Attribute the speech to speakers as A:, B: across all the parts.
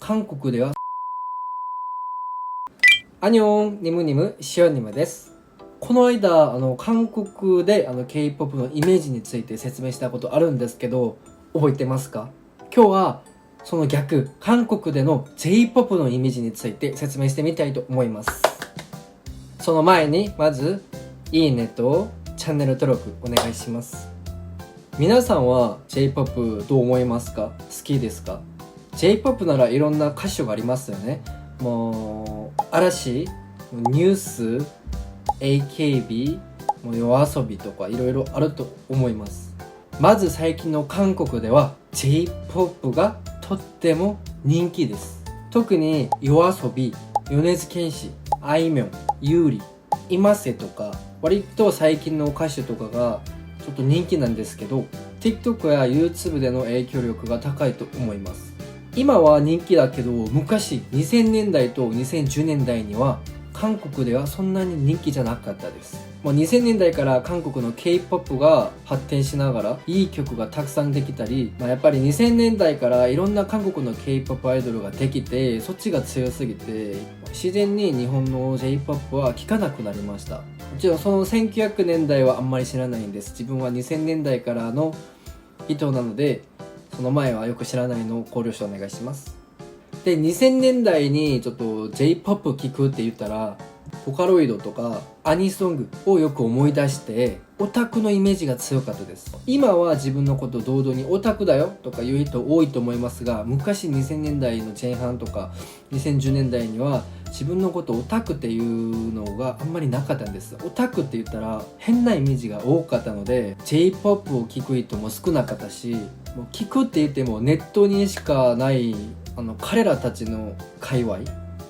A: 韓国ではアニョンニムニムシオニムです。この間韓国でK-POP のイメージについて説明したことあるんですけど、覚えてますか？今日はその逆、韓国での J-POP のイメージについて説明してみたいと思います。その前にまずいいねとチャンネル登録お願いします。皆さんは J-POP どう思いますか？好きですか？ J-POP ならいろんな歌手がありますよね。もう嵐、ニュース、AKB、もうYOASOBIとかいろいろあると思います。まず最近の韓国では J-POP がとっても人気です。特にYOASOBI、米津玄師、あいみょん、優里、imaseとか割と最近の歌手とかがちょっと人気なんですけど、 TikTok や YouTube での影響力が高いと思います。今は人気だけど、昔2000年代と2010年代には韓国ではそんなに人気じゃなかったです。もう2000年代から韓国の K-POP が発展しながらいい曲がたくさんできたり、やっぱり2000年代からいろんな韓国の K-POP アイドルができて、そっちが強すぎて自然に日本の J-POP は聴かなくなりました。もちろんその1900年代はあんまり知らないんです。自分は2000年代からの人なので、その前はよく知らないのを考慮してお願いします。で、2000年代にちょっと J-POP 聴くって言ったら、ボカロイドとかアニソングをよく思い出して、オタクのイメージが強かったです。今は自分のことを堂々にオタクだよとか言う人多いと思いますが、昔2000年代の前半とか2010年代には自分のことをオタクっていうのがあんまりなかったんです。オタクって言ったら変なイメージが多かったので、 J-POP を聴く人も少なかったし、もう聴くって言ってもネットにしかない彼らたちの界隈、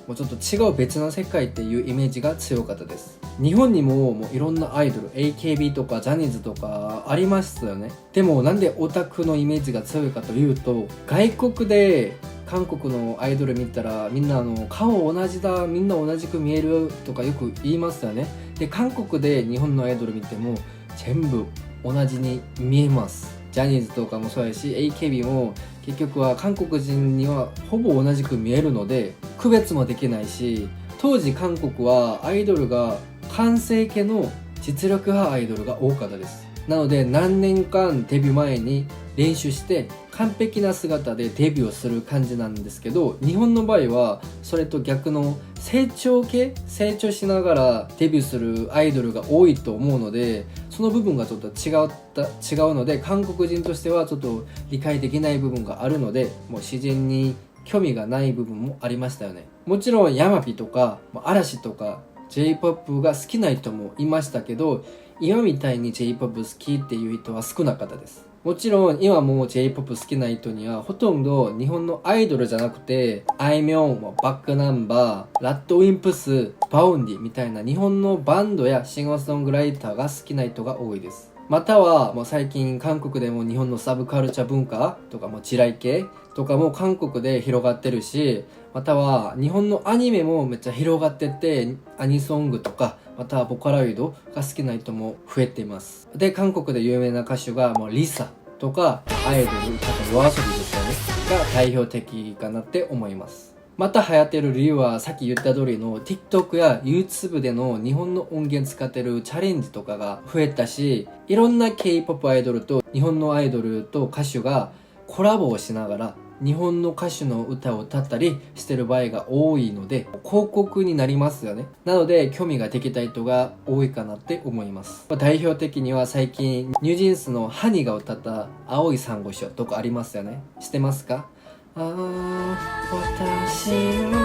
A: もうちょっと違う別の世界っていうイメージが強かったです。日本にもいろんなアイドル、 AKB とかジャニーズとかありますよね。でもなんでオタクのイメージが強いかというと、外国で韓国のアイドル見たらみんな顔同じだ、みんな同じく見えるとかよく言いますよね。で、韓国で日本のアイドル見ても全部同じに見えます。ジャニーズとかもそうやし AKB も結局は韓国人にはほぼ同じく見えるので区別もできないし、当時韓国はアイドルが完成形の実力派アイドルが多かったです。なので何年間デビュー前に練習して完璧な姿でデビューをする感じなんですけど、日本の場合はそれと逆の成長しながらデビューするアイドルが多いと思うので、その部分がちょっと違うので、韓国人としてはちょっと理解できない部分があるので、もう自然に興味がない部分もありましたよね。もちろんヤマピとか嵐とか J-POP が好きな人もいましたけど、今みたいに J-POP 好きっていう人は少なかったです。もちろん今も J-POP 好きな人にはほとんど日本のアイドルじゃなくて、あいみょん、バックナンバー、ラッドウィンプス、バウンディみたいな日本のバンドやシンガーソングライターが好きな人が多いです。またはもう最近韓国でも日本のサブカルチャー文化とかも地雷系とかも韓国で広がってるし、または日本のアニメもめっちゃ広がってて、アニソングとかまたはボカロイドが好きな人も増えています。で、韓国で有名な歌手がもうリサとかアイドル、あとYOASOBIですよねが代表的かなって思います。また流行ってる理由はさっき言った通りの TikTok や YouTube での日本の音源使ってるチャレンジとかが増えたし、いろんな K-POP アイドルと日本のアイドルと歌手がコラボをしながら日本の歌手の歌を歌ったりしてる場合が多いので、広告になりますよね。なので興味ができた人が多いかなって思います。代表的には最近ニュージーンスのハニーが歌った青い珊瑚礁とかありますよね。知ってますか？ああ、私の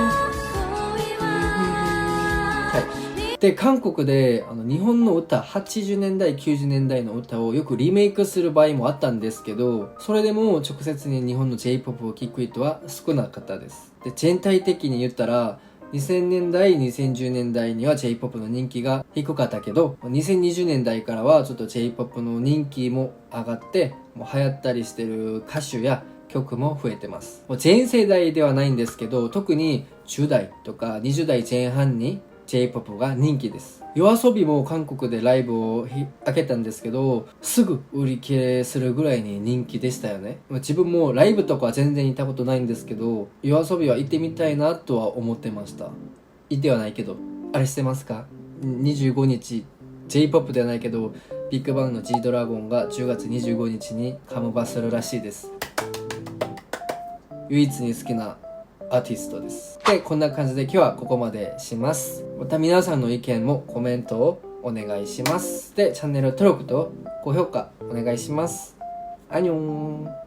A: はい。で、韓国で日本の歌、80年代90年代の歌をよくリメイクする場合もあったんですけど、それでも直接に日本の J-POP を聴く人は少なかったです。で、全体的に言ったら2000年代2010年代には J-POP の人気が低かったけど、2020年代からはちょっと J-POP の人気も上がって、もう流行ったりしてる歌手や曲も増えてます。もう全世代ではないんですけど、特に10代とか20代前半に J-POP が人気です。YOASOBIも韓国でライブを開けたんですけど、すぐ売り切れするぐらいに人気でしたよね。自分もライブとかは全然行ったことないんですけど、YOASOBIは行ってみたいなとは思ってました。行ってはないけど。あれしてますか？ 25 日 J-POP ではないけどビッグバンの G ドラゴンが10月25日にカムバするらしいです。唯一に好きなアーティストです。で、こんな感じで今日はここまでします。また皆さんの意見もコメントをお願いします。で、チャンネル登録と高評価お願いします。アニョン。